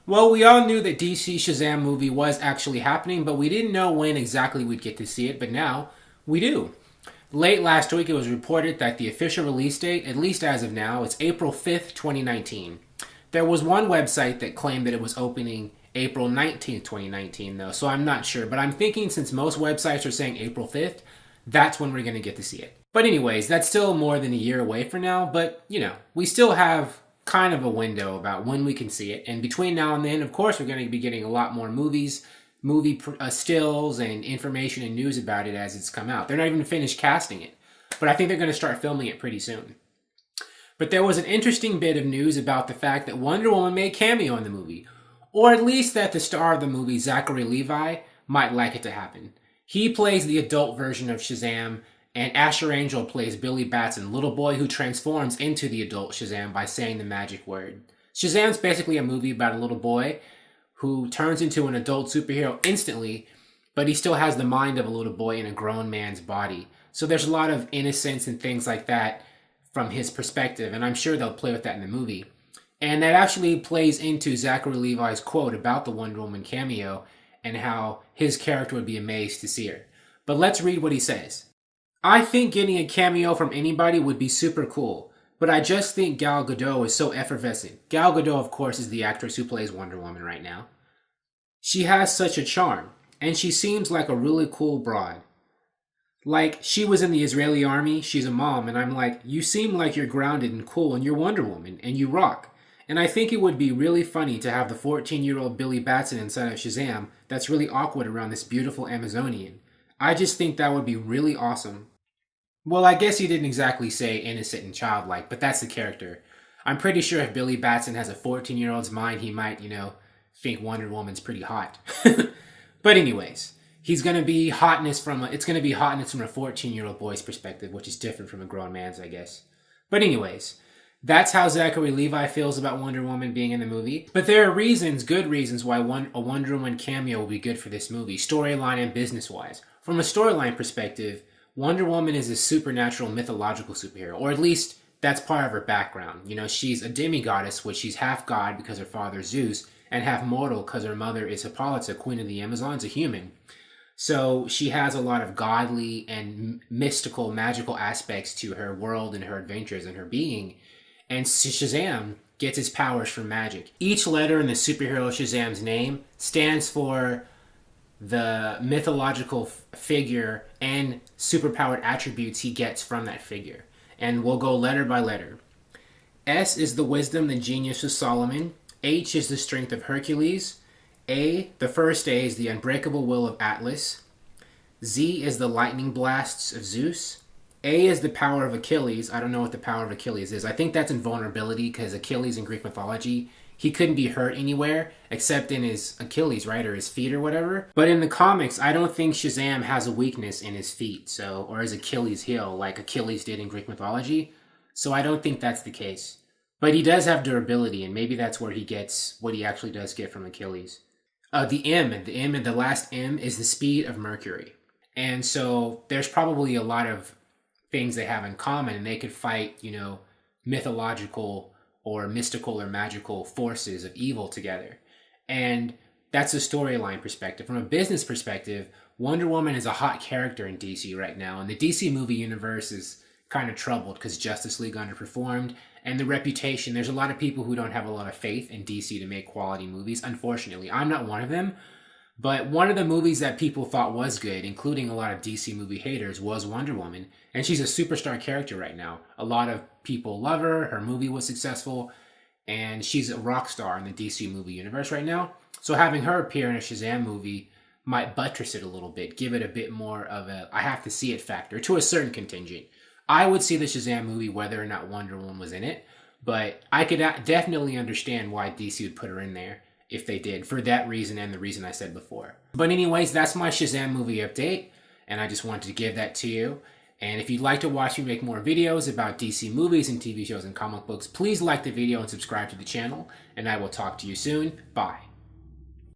Well, we all knew that DC Shazam movie was actually happening, but we didn't know when exactly we'd get to see it, but now we do. Late last week, it was reported that the official release date, at least as of now, is April 5th, 2019. There was one website that claimed that it was opening April 19th, 2019, though, so I'm not sure. But I'm thinking since most websites are saying April 5th, that's when we're going to get to see it. But anyways, that's still more than a year away from now, but, we still have kind of a window about when we can see it. And between now and then, of course, we're going to be getting a lot more movie stills and information and news about it as it's come out. They're not even finished casting it, but I think they're going to start filming it pretty soon. But there was an interesting bit of news about the fact that Wonder Woman made Cameo in the movie, or at least that the star of the movie, Zachary Levi, might like it to happen. He plays the adult version of Shazam, and Asher Angel plays Billy Batson, little boy who transforms into the adult Shazam by saying the magic word. Shazam's basically a movie about a little boy who turns into an adult superhero instantly, but he still has the mind of a little boy in a grown man's body. So there's a lot of innocence and things like that from his perspective, and I'm sure they'll play with that in the movie. And that actually plays into Zachary Levi's quote about the Wonder Woman cameo and how his character would be amazed to see her. But let's read what he says. I think getting a cameo from anybody would be super cool, but I just think Gal Gadot is so effervescent. Gal Gadot, of course, is the actress who plays Wonder Woman right now. She has such a charm, and she seems like a really cool broad. Like, she was in the Israeli army, she's a mom, and I'm like, you seem like you're grounded and cool, and you're Wonder Woman, and you rock. And I think it would be really funny to have the 14-year-old Billy Batson inside of Shazam that's really awkward around this beautiful Amazonian. I just think that would be really awesome. Well, I guess he didn't exactly say innocent and childlike, but that's the character. I'm pretty sure if Billy Batson has a 14-year-old's mind, he might, think Wonder Woman's pretty hot. But anyways, it's going to be hotness from a 14-year-old boy's perspective, which is different from a grown man's, I guess. But anyways, that's how Zachary Levi feels about Wonder Woman being in the movie. But there are good reasons why a Wonder Woman cameo will be good for this movie, storyline and business-wise. From a storyline perspective, Wonder Woman is a supernatural mythological superhero, or at least that's part of her background. She's a demigoddess, which she's half god because her father Zeus, and half mortal because her mother is Hippolyta, queen of the Amazons, a human. So she has a lot of godly and mystical, magical aspects to her world and her adventures and her being. And Shazam gets his powers from magic. Each letter in the superhero Shazam's name stands for the mythological figure and superpowered attributes he gets from that figure. And we'll go letter by letter. S is the wisdom, the genius of Solomon. H is the strength of Hercules. A, the first A, is the unbreakable will of Atlas. Z is the lightning blasts of Zeus. A is the power of Achilles. I don't know what the power of Achilles is. I think that's invulnerability, because Achilles in Greek mythology, he couldn't be hurt anywhere except in his Achilles, right? Or his feet or whatever. But in the comics, I don't think Shazam has a weakness in his feet, or his Achilles heel, like Achilles did in Greek mythology. So I don't think that's the case. But he does have durability, and maybe that's where he gets what he actually does get from Achilles. The last M is the speed of Mercury. And so there's probably a lot of things they have in common, and they could fight, mythological or mystical or magical forces of evil together. And that's a storyline perspective. From a business perspective, Wonder Woman is a hot character in DC right now, and the DC movie universe is kind of troubled because Justice League underperformed, and the reputation, there's a lot of people who don't have a lot of faith in DC to make quality movies. Unfortunately, I'm not one of them, but one of the movies that people thought was good, including a lot of DC movie haters, was Wonder Woman, and she's a superstar character right now. A lot of people love her movie was successful, and she's a rock star in the DC movie universe right now. So having her appear in a Shazam movie might buttress it a little bit, give it a bit more of a I have to see it factor to a certain contingent. I would see the Shazam movie whether or not Wonder Woman was in it, but I could definitely understand why DC would put her in there if they did, for that reason and the reason I said before. But anyways, that's my Shazam movie update, and I just wanted to give that to you. And if you'd like to watch me make more videos about DC movies and TV shows and comic books, please like the video and subscribe to the channel, and I will talk to you soon. Bye.